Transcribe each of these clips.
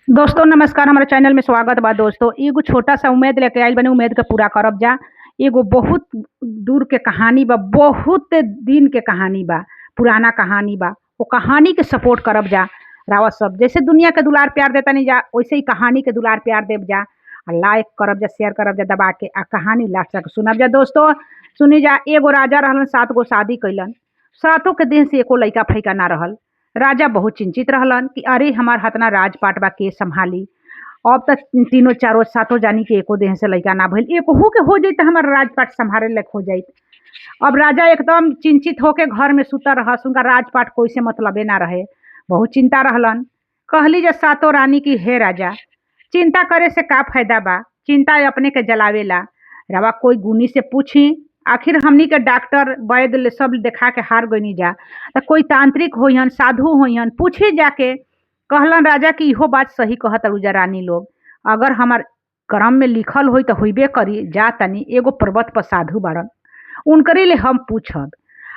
दोस्तों नमस्कार। हमारे चैनल में स्वागत बा। दोस्तों एगो छोटा सा उम्मीद लेके आइल बनी, उम्मीद के पूरा करब जा। एगो बहुत दूर के कहानी बा, बहुत दिन के कहानी बा, पुराना कहानी बा। वो कहानी के सपोर्ट करब जा। रावा सब जैसे दुनिया के दुलार प्यार देता नहीं जा, वैसे ही कहानी के दुलार प्यार देव जा। लाइक करब जा, शेयर करब जा दबा के, आ कहानी लास्ट तक सुनब जा। दोस्तों सुनी जा। एगो राजा रहलन, 7 गो शादी कैलन। सातों के दिन से एको लइका फैका ना रहल। राजा बहुत चिंतित रहलन कि अरे हमार हतना राजपाट बा, के संभाली। अब तक तीनों चारों सातों जानी के एको देह से लइका ना भइल, एकहू के हो जाई त हमार राजपाट संभाले लायक हो जाई। अब राजा एकदम चिंतित होके घर में सुता रहा। उनका राजपाट कोई से मतलबे ना रहे, बहुत चिंता रहलन। कहली जे सातों रानी की, हे राजा, चिंता करे से का फायदा बा, चिंता अपने के जलावेला। रवा कोई गुनी से पूछी, आखिर हमनी के डॉक्टर वैद्य सब देखा के हार गईनी जा। तो कोई तांत्रिक होइहन, साधु होइहन, पूछी जाके। कहलन राजा कि इहो बात सही कहत रुजा रानी लोग, अगर हमार करम में लिखल होई तो होइबे करी। जा तनी एगो पर्वत पर साधु बाड़न, उनकरे ले हम पूछब।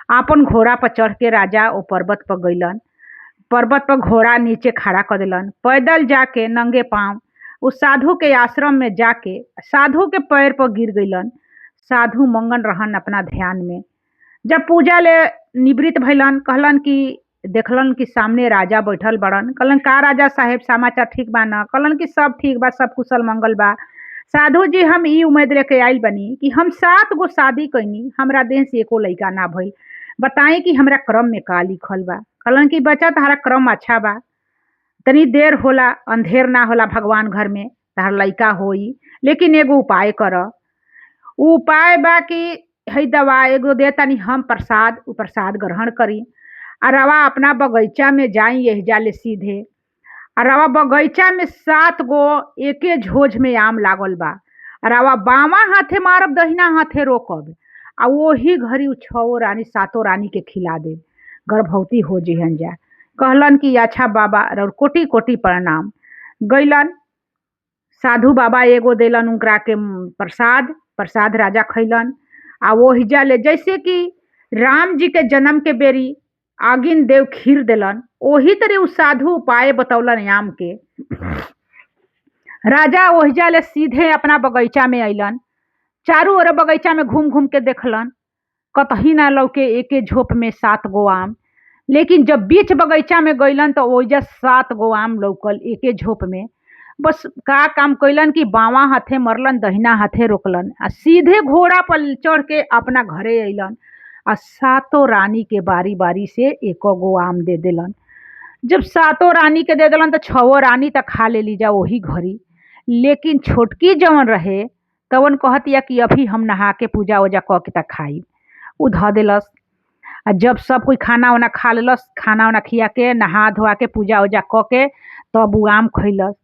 आपन घोड़ा पर चढ़ के राजा ओ पर्वत पर गइलन। पर्वत पर घोड़ा नीचे खड़ा कर दिलन। पैदल जाके नंगे पांव उस साधु के आश्रम में जाके साधु के पैर पर गिर गइलन। साधु मंगन रहन अपना ध्यान में। जब पूजा ले निवृत्त भइलन, कहलन कि देखलन कि सामने राजा बैठल बड़न। कहलन का राजा साहेब, समाचार ठीक बा न? कहलन कि सब ठीक बा, सब कुशल मंगल बा। साधु जी, हम ई उम्मीद लेके आइल बनी कि हम 7 गो शादी कैनी, हमरा देह से एको लइका ना भइल। बताई कि हमरा क्रम में का लिखल बा। कहलन कि बच्चा, तहरा क्रम अच्छा बा, तनी देर होला अंधेर ना होला भगवान घर में, तहरा लइका होई। लेकिन एगो उपाय कर। उपाय बा कि हई दवा एगो दे तनी हम प्रसाद, उ प्रसाद ग्रहण करी। आ रवा अपना बगीचा में जाई, यही जाले सीधे। आ रवा बगीचा में 7 गो एके झोझ में आम लागल बा। आ रवा बामा हाथे मारब, दहिना हाथे रोकब, आ वही घड़ी उ 6 रानी 7 रानी के खिला दे, गर्भवती हो जिहन जा। कहलन कि अच्छा बाबा, और कोटि कोटि प्रणाम। गइलन। साधु बाबा एगो देलन उनकरा के प्रसाद। प्रसाद राजा खैलन। आ ओहिजा ले जैसे कि राम जी के जन्म के बेरी आगिन देव खीर देलन, ओही तरह उ साधु उपाय बतौलन आम के। राजा ओहिजा ले सीधे अपना बगीचा में अइलन। चारों ओर बगीचा में घूम घूम के देखलन, कतही ना लौके एके झोप में 7 गो आम। लेकिन जब बीच बगीचा में गइलन तो ओइजा 7 गो आम लौकल एके झोप में। बस का काम कैलन कि बावा हाथे मरलन, दहिना हाथे रोकलन, आ सीधे घोड़ा पर चढ़ के अपना घरे अइलन। आ 7 रानी के बारी बारी से 1 गो आम दे देलन। जब 7 रानी के दे देलन तो 6 रानी तक खा ले लीजा वही घड़ी। लेकिन छोटकी जवन रहे तवन कहतिया कि अभी हम नहा के पूजा वूजा क के तक खाई। उ ध देलस। आ जब सब कोई खाना वाना खा लेलस, खाना वाना खिया के नहा धोआ के पूजा वूजा क के तब उ आम खैलस।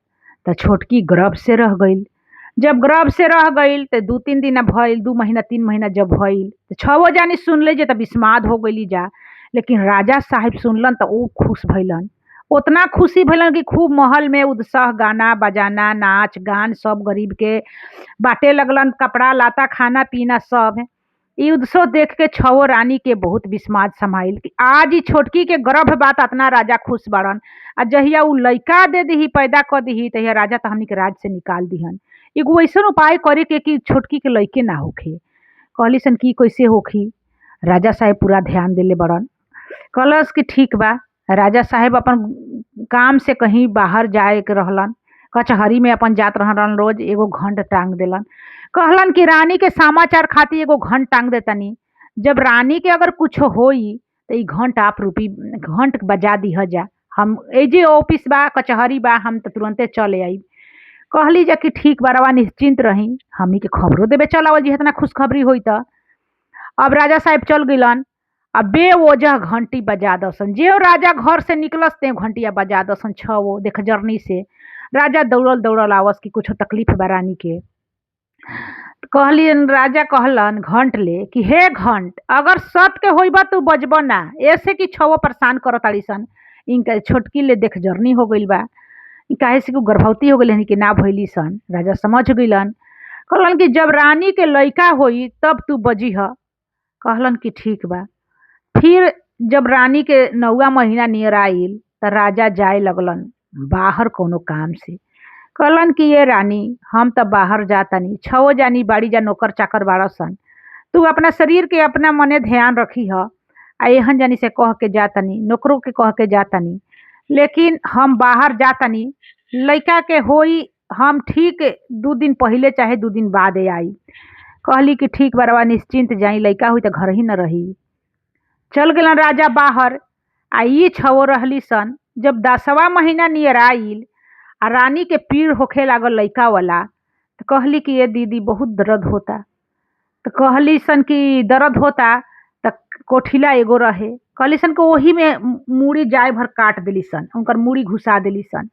तो छोटकी गर्भ से रह गई। जब गर्भ से रह गई तो 2-3 दिन भइल, 2 महीना 3 महीना जब भइल तो 6 जानी सुन ले जे, तब विस्माद हो गई जा। लेकिन राजा साहिब सुनलन तो वो खुश भइलन। उतना खुशी भइलन कि खूब महल में उत्साह, गाना बजाना, नाच गान सब गरीब के बाटे लगलन, कपड़ा लाता खाना पीना सब। ई उत्सव देख के 6 रानी के बहुत विस्माद समाइल कि आज ई छोटकी के गर्भ बात अतना राजा खुश बाड़न। आ जहिया उ लइका दे दही, पैदा कर दही, तहिया राजा तो हमनी के राज से निकाल दिहन। एगो ऐसन उपाय करे के कि छोटकी के लइके ना होखे। कहली सन की कैसे होखी। राजा साहेब पूरा ध्यान देले बड़न। कहलस कि ठीक बा। राजा साहेब अपन काम से कहीं बाहर जाए के रहलन, कचहरी में अपन जात रहलन रोज। एगो घंट टांग देलन। कहलन कि रानी के समाचार खातिर एगो घंट टांग देतनी। जब रानी के अगर कुछ होई तो ई घंट आप रूपी घंट बजा दिह जा। हम एजे ऑफिस बा, कचहरी बा, हम तो तुरंते चले आई। कहली जा कि ठीक बा, रवा निश्चिंत रही, हमनी के खबरों देवे चलावल जी इतना खुशखबरी होई त। अब राजा साहेब चल गिलन। अब बेवजह घंटी बजा दसन। जे राजा घर से निकलस ते घंटिया बजा दसन 6 देख जर्नी से। राजा दौड़ल दौड़ल आवस कि कुछ तकलीफ बा रानी के। कहली राजा कहलन घंट ले कि हे घंट, अगर सत के होइबा तू बजब ना, ऐसे कि 6 परेशान कर ताड़ी सन। इनका छोटकी ले देख जर्नी हो गइल बा, काहे से कि गर्भवती हो गई कि ना भइली सन। राजा समझ गइलन। कहलन कि जब रानी के लइका होई तब तू बजीह। कहलन कि ठीक बा। फिर जब रानी के 9वां महीना नियर आइल तो राजा जाए लगलन बाहर कोनो काम से। कहलन कि ये रानी, हम तो बाहर जातानी, छओ जानी बाड़ी जा नौकर चाकर बाड़ा सन, तू अपना शरीर के अपना मने ध्यान रखी ह। आ एहन जानी से कह के जातानी, नौकरों के कह के जातानी, लेकिन हम बाहर जातानी, लइका के होई, हम ठीक 2 दिन पहिले चाहे 2 दिन बाद आई। कहली कि ठीक बरवा, निश्चिंत जाई, लइका हुई तो घर ही न रही। चल गेलन राजा बाहर। आ ई छवो रहली सन। जब 10वां महीना नियर आइल आ रानी के पीड़ होखे लागल लइका वाला, तो कहली कि ये दीदी बहुत दर्द होता। तो कहली सन कि दर्द होता, तो कोठिला एगो रहे, कहली सन कि वही में मूड़ी जाय भर काट दिली सन, उनकर मूड़ी घुसा दिली सन।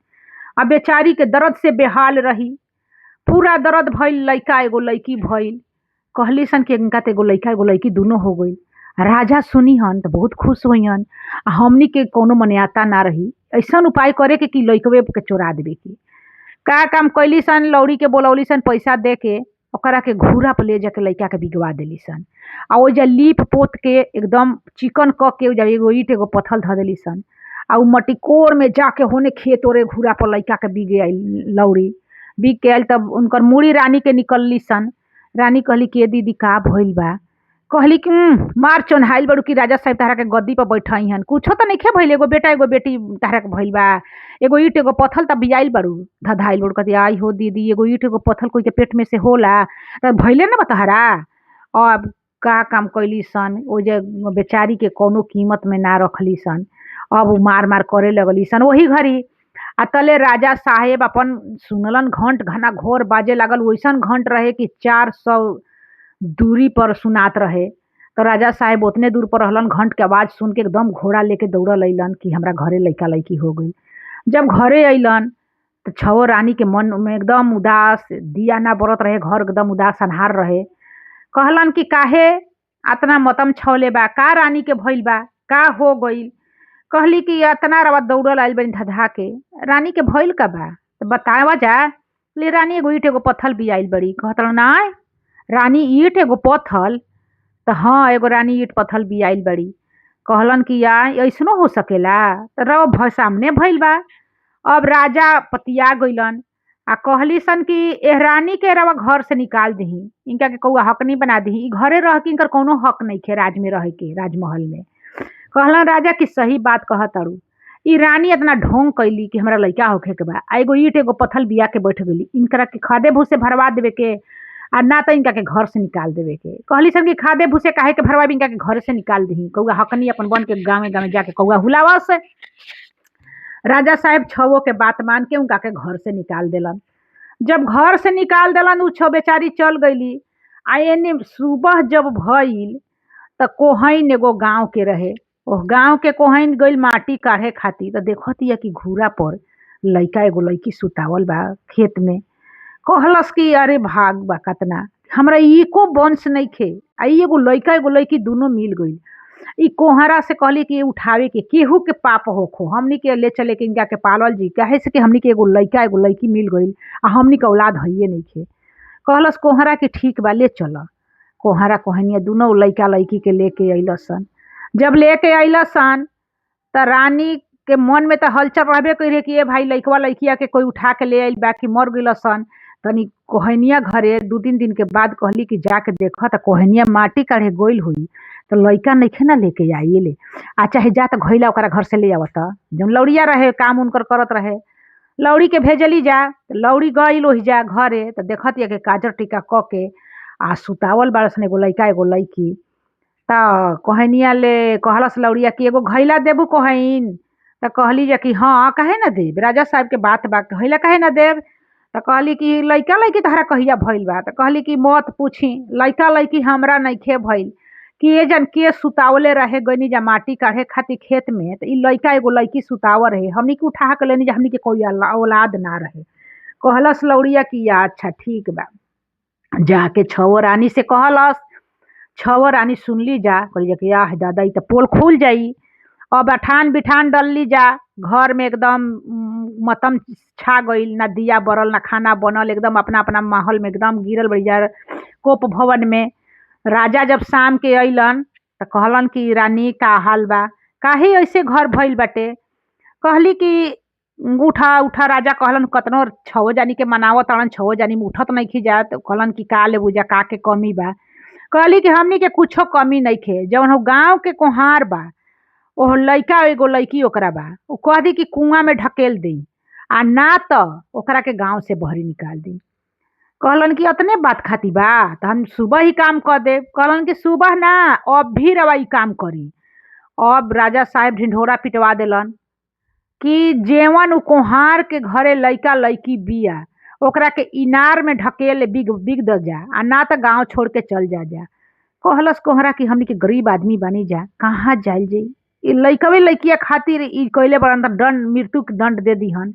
अब बेचारी के दर्द से बेहाल रही, पूरा दर्द भइल, लइका एगो लइकी भइल। कहली सन कि इनका तो एगो लइका एगो लइकी दोनों हो गई। राजा सुनी हन तो बहुत खुश हुईहन। आ हमनी के कोनो मन्याता ना रही ऐसन उपाय करे के कि लइकवे के चोरा देवे के। का काम कैली सन, लौड़ी के बोलौली सन, पैसा दे के ओकरा के घूरा पर ले जाके लइका के बिगवा देली सन। आ ओ जे लीप पोत के एकदम चिकन क के जब एगो ईट एगो पत्थल ध देली सन। आ उ मटिकोर में जाके होने खेत ओरे घूरा पर लइका के बिगे आई लौड़ी। बिग के आयल तब उनकर मूड़ी रानी के निकलली सन। रानी कहली कि ए दीदी का भइल बा। कहली कि मार चोन्हाइल बड़ू कि राजा साहब तहरा के गद्दी पर बैठाई हन, कुछो तो नइखे भइल, एगो बेटा एगो बेटी तहरा के भइल बा, एगो ईट एगो पत्थल त बियाइल बड़ू, धधाइल बड़ू। कहती आई हो दीदी, एगो ईट एगो पत्थल कोई के पेट में से होला त भइले ना बा तहरा। अब का काम कैली सन, ओ जे बेचारी के कोनो कीमत में ना रखली सन। अब उ मार मार करे लगली सन वही घड़ी। आ तले राजा साहेब अपन सुनलन घंट घना घोर बाजे लागल, वैसन घंट रहे कि 400 दूरी पर सुनात रहे। तो राजा साहेब उतने दूर पर रहलन, घंट के आवाज सुन के एकदम घोड़ा लेके दौड़ल अइलन कि हमरा घरे लइका लइकी हो गई। जब घरे अइलन तो छओ रानी के मन में एकदम उदास, दिया ना बरत रहे, घर एकदम उदास अन्हार रहे। कहलन कि काहे अतना मतम छौले बा, का रानी के भइल बा, का हो गई। कहली कि अतना रवा दौड़ल आइल बनी धधा के, रानी के भइल का बा तो बतावा जा। ले रानी एगो ईट एगो पत्थल भी आइल बड़ी। कहत ना रानी ईट एगो पत्थल, तो हाँ एगो रानी ईट पत्थल भी आइल बड़ी। कहलन कि या ऐसनो हो सकेला, तो रव सामने भइल बा। अब राजा पतिया गइलन आ कहली सन कि एह रानी के रवा घर से निकाल दही, इनका के कौआ हक नहीं बना दही, घरे रह के इनकर कोनो हक नहीं खे राज में रह के, राजमहल में। कहलन राजा कि सही बात कहत अड़ू, ई रानी इतना ढोंग कैली कि हमरा लइका होखे के बा, आ एगो ईट एगो पत्थल बिया के बैठ गई, इनकरा के खादे भूसे भरवा देवे के, आ ना तो इनका के घर से निकाल देवे के। कहली सन कि खादे भूसे काहे के भरवा, इनका के घर से निकाल दही, कौआ हकनी अपन बन के गाँव गाँव जाके कौआ हुलावस। राजा साहेब छवो के बात मान के उनका के घर से निकाल देलन। जब घर से निकाल देलन उ छो बेचारी चल गईली। आ एने सुबह जब भइल त कोहइन एगो गांव के रहे, ओह गांव के कोहइन गइल माटी काढ़े खातिर। तो देखतिया कि घूरा पर लइका एगो लइकी सुतावल बा खेत में। कहलस कि अरे भाग बा कतना, हमरा एको वंश नइखे, आ ई एगो लइका एगो लइकी दोनों मिल गइल। ई कोहरा से कहली कि उठावे के केहू के पाप होखो, हमनी के ले चले के इनका के पालल जी, काहे से कि हमनी के एगो लइका एगो लइकी मिल गइल, आ हमनी के औलाद हइये नइखे। कहलस कोहरा कि ठीक बा ले चल। कोहरा कोहनिया दोनों लइका लइकी के लेके अइलसन। जब लेके अइलसन त रानी के मन में तो हलचल रहबे करे कि ए भाई लइकवा लइकिया के कोई उठा के ले आइल बा कि मर गइलसन। तनी कोहनिया घरे 2-3 दिन के बाद कहली कि जाके देख त कोहनिया माटी काढ़े गइल हुई, तो लइका नइखे ना लेके आइले, आ चाहे जा त घइला ओकरा घर से ले आवत। जौन लौड़िया रहे काम उनकर करत रहे, लौड़ी के भेजली जा। लौड़ी गइल ओहि जा घरे, तो देखतिया के काजर टीका क के आ सुतावल बाड़सन एगो लइका एगो लइकी। त कहनिया ले कहलस लौड़िया कि एगो घइला देबू कहइन। त कहली जा कि हाँ काहे ना देब, राजा साहब के बात बा, घइला काहे ना देब। त कहली कि लइका लइकी तहरा कहिया भइल बा। त कहली कि मत पूछी, लइका लइकी हमरा नइखे भइल, कि ए जन के सुतावले रहे गइनी जा माटी काढ़े खातिर खेत में, त ई लइका एगो लइकी सुतावल रहे, हमनी के उठा के लेनी जा, हमनी के कोई औलाद ना रहे। कहलस लौड़िया कि अच्छा ठीक बा। जाके छवो रानी से कहलस, छवो रानी सुनली जा, कहली जा कि आह दादा ई त पोल खुल जाई। अब अठान बिठान डलली जा, घर में एकदम मतम छा गईल, ना दिया बरल ना खाना बनल, एकदम अपना अपना माहौल में एकदम गिरल बड़ी जा कोप भवन में। राजा जब शाम के अइलन त कहलन कि रानी का हाल बा, काहे ऐसे घर भइल बाटे। कहली कि उठा उठा राजा कहलन कतनो छओ जानी के मनावत तड़न छओ जानी में उठत नहीं जा तो कहलन कि का ले बुझा का के कमी बा। कहली कि हमनी के कुछो कमी नहीं खे जौन हो गाँव के कोहार बा ओह लइका एगो लइकी ओकरा बा उ कह दी कि कुआं में ढकेल दी आ ना तो ओकरा के गाँव से बहरी निकाल दी। कहलन कि अतने बात खाती बा तो हम सुबह ही काम कर देब। कहलन कि सुबह ना अब भी रवा ई काम करी। अब राजा साहब ढिंढोरा पिटवा देलन कि जेवन उ कोहार के घरे लइका लइकी बिया ओकरा के इनार में ढकेल बिग बिग द जा आ ना तो गांव छोड़ के चल जा। कहलस कोहरा कि हमनी के गरीब आदमी बानी जा कहाँ जाइल जाई ई लइकवे लइकिया खातिर ई कइले बड़न त दंड मृत्यु के दंड दे दीहन।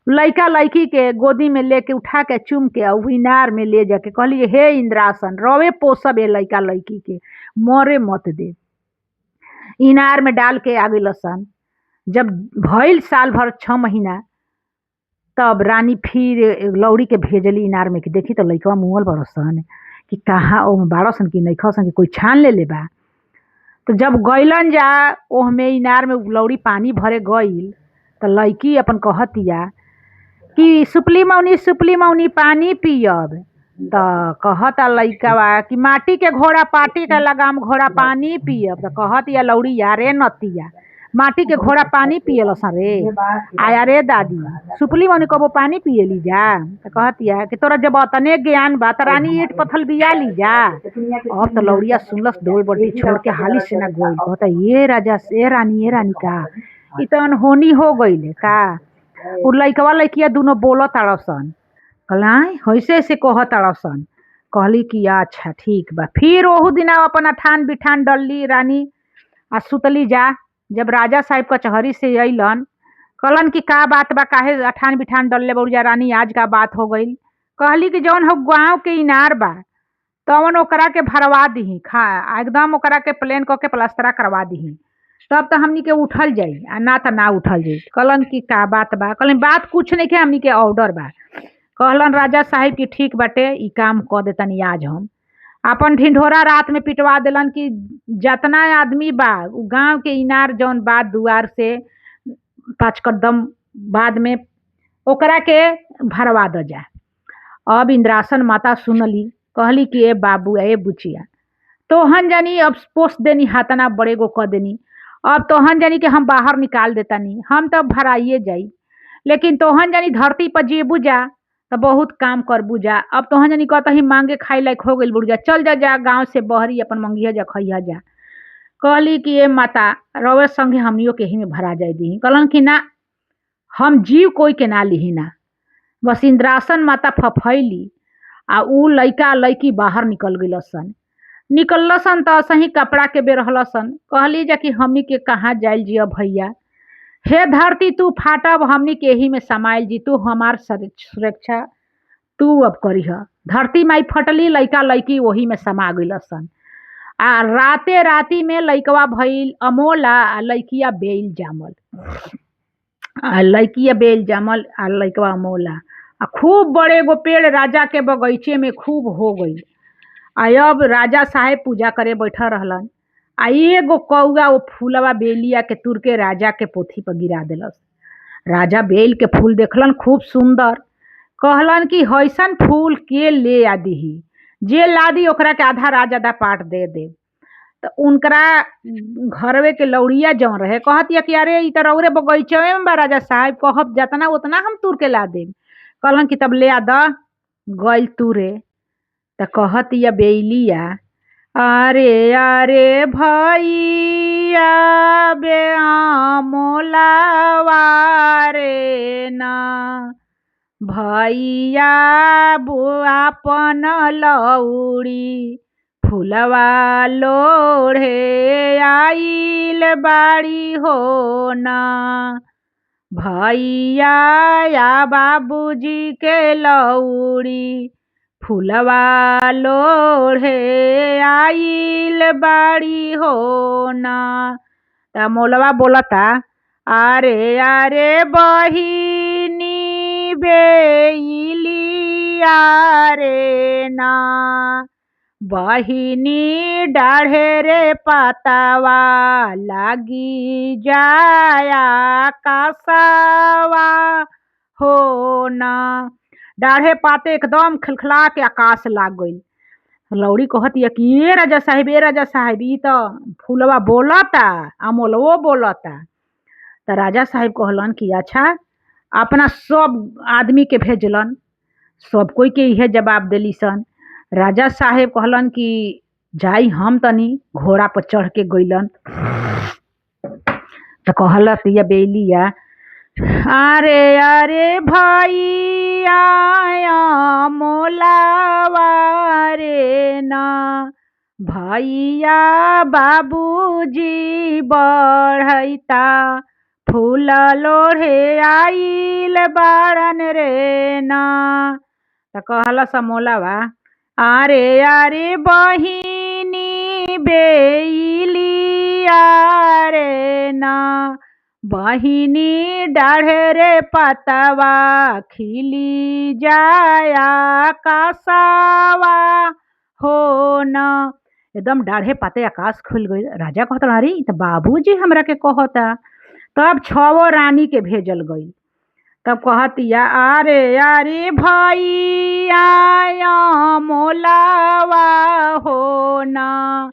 लइका लइकी के गोदी में लेके उठा के चुम के उ इनार में ले जाके कहली हे इंद्रासन रवे पोसब ए लइका लइकी के मरे मत दे। इनार में डाल के आ गइलसन। जब भइल साल भर 6 महीना तब रानी फिर लौड़ी के भेजली इनार में कि देखी तो लइकवा मुअल बड़सन कि कहाँ ओह बाड़सन कि नइखसन कि कोई छान ले बा। तो जब गइलन जा ओह में इनार में लौड़ी पानी भरे गइल तो लइकी अपन कहतिया कि सुपली मौनी पानी पियब। तो कहता लइकवा कि माटी के घोड़ा पाटी के लगाम घोड़ा पानी पियब। तो कहतिया लौड़ी यारे नतिया माटी के घोड़ा पानी पियल रे आया रे दादी सुपली मौनी कबो पानी पियली जा। तो कहतिया कि तोरा जब अतने ज्ञान बा त रानी ईट पत्थल बिया ली जा। अब तो लौड़िया सुनलस डोल बड़ी छोड़ के हाली से ना गोल कहता ये राजा से रानी का ई तो अनहोनी हो गइले का। उ लइकवा लइकिया दोनों बोल ताड़सन कहलाई ऐसे ऐसे कह ताड़सन। कहली कि अच्छा ठीक बा। फिर ओहू दिन अपन अठान बिठान डलली रानी आ सुतली जा। जब राजा साहब कचहरी से अइलन कहलन कि का बात बा काहे अठान बिठान डलले बउजा रानी आज का बात हो गई। कहली कि जौन हो गाँव के इनार बा तवन ओकरा के भरवा दीही खा एकदम ओकरा के प्लेन क के प्लास्टरा करवा दीही तब तो हमनी के उठल जाई आ ना तो ना उठल जाई। कहलन कि का बात बा। कहलन बात कुछ नहीं के हमनी के ऑर्डर बा। कहलन राजा साहब कि ठीक बाटे ई काम क देतनी आज हम। अपन ढिंढोरा रात में पिटवा देलन कि जतना आदमी बा उ गांव के इनार जौन बा दुआर से 5 कदम बाद में ओकरा के भरवा द जा। अब इंद्रासन माता सुनली कहली कि ए बाबू ए बुचिया तोहन जानी अब पोस देनी हाथना बड़े गो क देनी अब तोहन जानी कि हम बाहर निकाल देतानी हम तो भराइए जाई लेकिन तोहन जानी धरती पर जेबू जा तो बहुत काम कर बुझा। अब तोहन जानी कहतही मांगे खाई लायक हो गइल बुढ़िया चल जा जा गाँव से बहरी अपन मंगिया जा खइया जा। कहली कि ए माता रवे संगे हमनियों के ही में भरा जाए दी। कहलन कि ना हम जीव कोई के ना लिही ना। बस इंद्रासन माता फफैली आ उ लइका लइकी बाहर निकल गइलसन। निकलसन तो सही कपड़ा के बेरहलसन। कहली जा कि हमनी के कहाँ जाइल जिया भैया हे धरती तू फाटब हमनी के ही में समाइल जी तू हमार सुरक्षा तू अब करीह। धरती माई फटली लइका लइकी वही में समा गइलसन। आ राते राती में लइकवा भइल अमोला आ लइकिया बेल जामल आ लइकवा अमोला आ खूब बड़े गो पेड़ राजा के बगीचे में खूब हो गई। आ अब राजा साहेब पूजा करे बैठा रहलन आ एगो कौआ वो फूलवा बेलिया के तुर के राजा के पोथी पर गिरा देलस। राजा बेल के फूल देखलन खूब सुंदर। कहलन कि हैसन फूल के ले आ दीही जे लादी ओकरा के आधा राज आधा पाट दे दे। तो उनकरा घरवे के लौड़िया जौन रहे कहतिया कि अरे ई तो रौरे बगीचवे में बा राजा साहब कहब जतना उतना हम तुर के ला देब। कहलन कि तब ले आ द गइल तुरे। तो कहतिया बेलिया अरे अरे भैया बे मोलावा रे ना भैया अपन लौड़ी फूलवा लोढ़े आइल बाड़ी हो ना भैया या बाबूजी के लौड़ी फूलवा लोढ़े आइल बाड़ी हो ना। त मोलवा बोलता अरे अरे बहिनी बेलिया रे ना बहिनी डाढ़े रे पतावा लागी जाया कासावा हो ना। डाढ़े पाते एकदम खिलखिला के आकाश लाग गई। लौड़ी कहतिया कि ए राजा साहेब, ए राजा साहेब, ई तो फूलवा बोलता, अमोलवो बोलता। तो राजा साहेब कहलन कि अच्छा, अपना सब आदमी के भेजलन, सब कोई के इहे जवाब देली सन। राजा साहेब कहलन कि जाई हम तनी। घोड़ा पर चढ़ के गइलन। तो कहलक ये बेलिया, अरे अरे भैया मोलावा रे ना, भैया बाबूजी बढ़ैता, फूल लोढ़े आइल बारन रे ना। तो कहला समोलावा, अरे अरे बहिनी बेलिया रे ना, बहिनी डाढ़े रे पतवा खिली जाया कासावा हो न। एकदम डाढ़े पाते आकाश खुल गई। राजा कहता, अरे तो बाबूजी हमरा के कहता। तब 6 रानी के भेजल गई। तब कहतिया, अरे अरे भैया मोलावा हो ना,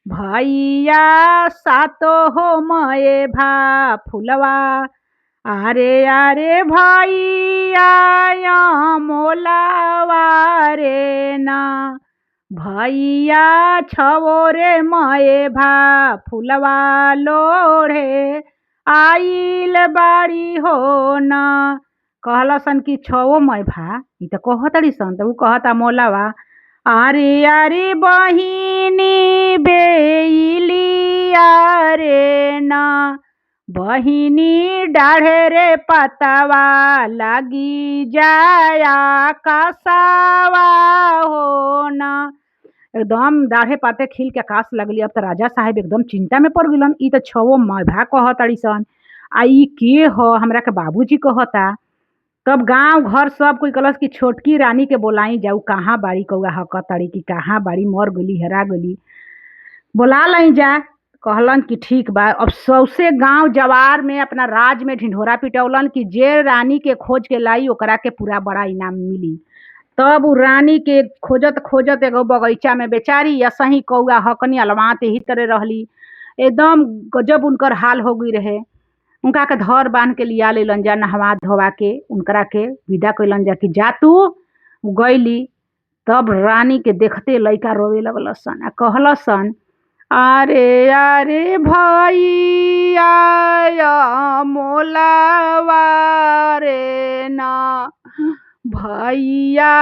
भैया सातो हो मये भा फुलवा, अरे अरे भैया मोलावा रे ना, भैया 6 रे मये भा फुलवा लोढ़े आइल बाड़ी हो न। कहलसन कि 6 मय भा, ई तो कहतड़ी सन। तो ऊ कहता मोलावा, अरे अरे बहिनी बेलिया रे ना, बहिनी डाढ़े रे पतवा लागी जाया कासावा हो ना। एकदम दाढ़े पाते खिल के आकाश लगली। अब तो राजा साहेब एकदम चिंता में पड़ गलन। ई तो 6 मभा कहतड़ी सन, आ ई के हो, हमरा के बाबूजी कहता। तब गांव घर सब कोई कहलस कि छोटकी रानी के बोलाई जाऊ, कहाँ बाड़ी कौआ हकतड़ी कि कहाँ बाड़ी, मर गली, हेरा गली, बोला लाई जा। कहलन कि ठीक बा। अब सौसे गांव जवार में अपना राज में ढिंढोरा पिटौलन कि जे रानी के खोज के लाई ओकरा के पूरा बड़ा इनाम मिली। तब उ रानी के खोजत खोजत एगो बगीचा में बेचारी असही कौआ हकनी अलवात यही तरह रहली। एकदम गजब उनकर हाल हो गई रहे। उनका के धर बांध के लिया लेलन जा, नहवा धोवा के उनकरा के विदा कैलन जा कि जा तू। गईली। तब रानी के देखते लइका रोवे लगलसन आ कहलसन, अरे अरे भैया मोलावा रे ना, भैया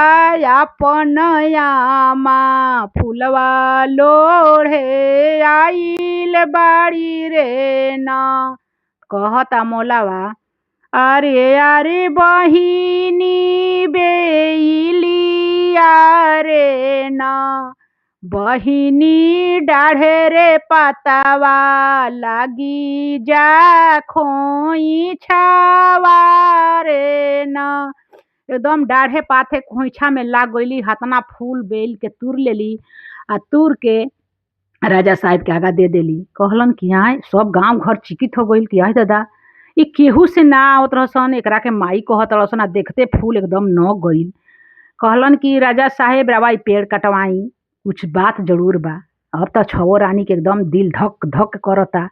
अपन यामा फुलवा लोढ़े आइल बाड़ी रे ना। कहता मोलावा, अरे अरे बहिनी बेलिया रे ना, बहिनी डाढ़े रे पतवा लागी जा खोई छावा रे ना। एकदम डाढ़े पाथे खोइछा में लाग गईली। हतना फूल बेल के तुर लेली आ तुर के राजा साहब के आगा दे देली। कहलन कि आय, सब गांव घर चिकित हो गईल कि आय दादा, ई केहू से ना आवत रहसन, एकरा के माई कहत रहसन। आ देखते फूल एकदम न गईल। कहलन कि राजा साहेब रवा ई पेड़ कटवाई, कुछ बात जरूर बा। अब तो 6 रानी के एकदम दिल धक धक करता।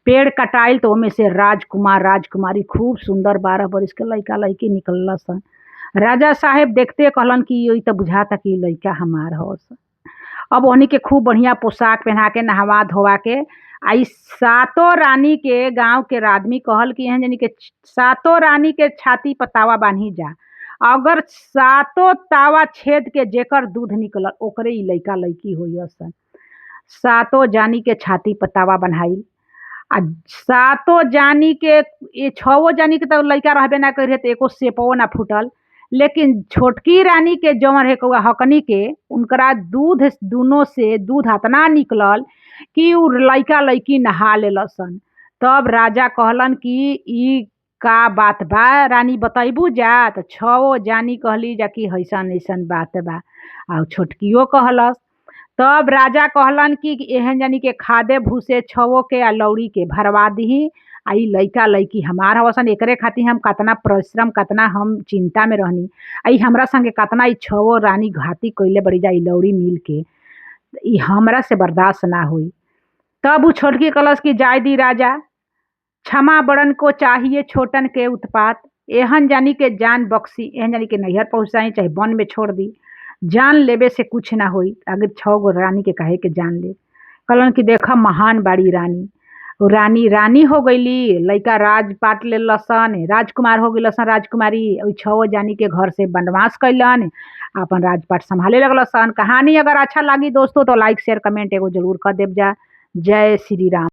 पेड़ कटाइल तो ओमे से राजकुमार राजकुमारी खूब सुंदर 12 बरिस के लइका लइकी निकलल सन। राजा साहेब देखते कहलन कि ई तो बुझाता कि लइका हमार हस। अब ओहनी के खूब बढ़िया पोशाक पहना के नहवा धोवा के आई 7 रानी के गांव के आदमी कहल कि एहन जनी के 7 रानी के छाती पर तावा बांधी जा। अगर 7 तावा छेद के जेकर दूध निकलल ओकरे ई लइका लइकी होई सन। 7 जानी के छाती पर तावा बन्हाइल आ 7 जानी के, ये 6 जानी के तो लइका रहबे ना करे तो एको सेपो ना फूटल। लेकिन छोटकी रानी के जवन है कौआ हकनी के, उनकरा दूध दोनों से दूध हतना निकलल कि उ लइका लइकी नहा लेलसन। तब राजा कहलन कि ई का बात बा रानी, बतैबू जा। तो 6 जानी कहली जा कि हैसन ऐसन बात बा। आ छोटकियो कहलस। तब राजा कहलन कि एहन जानी के खादे भूसे छवो के आ लौड़ी के भरवा दीही आ ई लइका लइकी हमार हवसन एकरे खातिर हम कतना परिश्रम कतना हम चिंता में रहनी आ ई हमरा संगे कतना ई छवो रानी घाती कइले बड़ी जा ई लौड़ी मिल के ई हमरा से बर्दाश्त ना हुई। तब उ छोटकी कलश की जाय दी राजा, क्षमा बड़न को चाहिए छोटन के उत्पात, एहन जानी के जान बख्शी एहन जानी के नैहर पहुँचाई चाहे वन में छोड़ दी, जान लेबे से कुछ ना होई। अगर 6 गो रानी के कहे के जान ले। कहलन कि देखा महान बाड़ी रानी, उ रानी रानी हो गईली, लइका राजपाट ले लसन, राजकुमार हो गई लसन राजकुमारी, 6 जानी के घर से वनवास कैलन, अपन राजपाट संभाले लगलसन। कहानी अगर अच्छा लगी दोस्तों तो लाइक शेयर कमेंट एगो जरूर कर देव जा। जय श्री राम।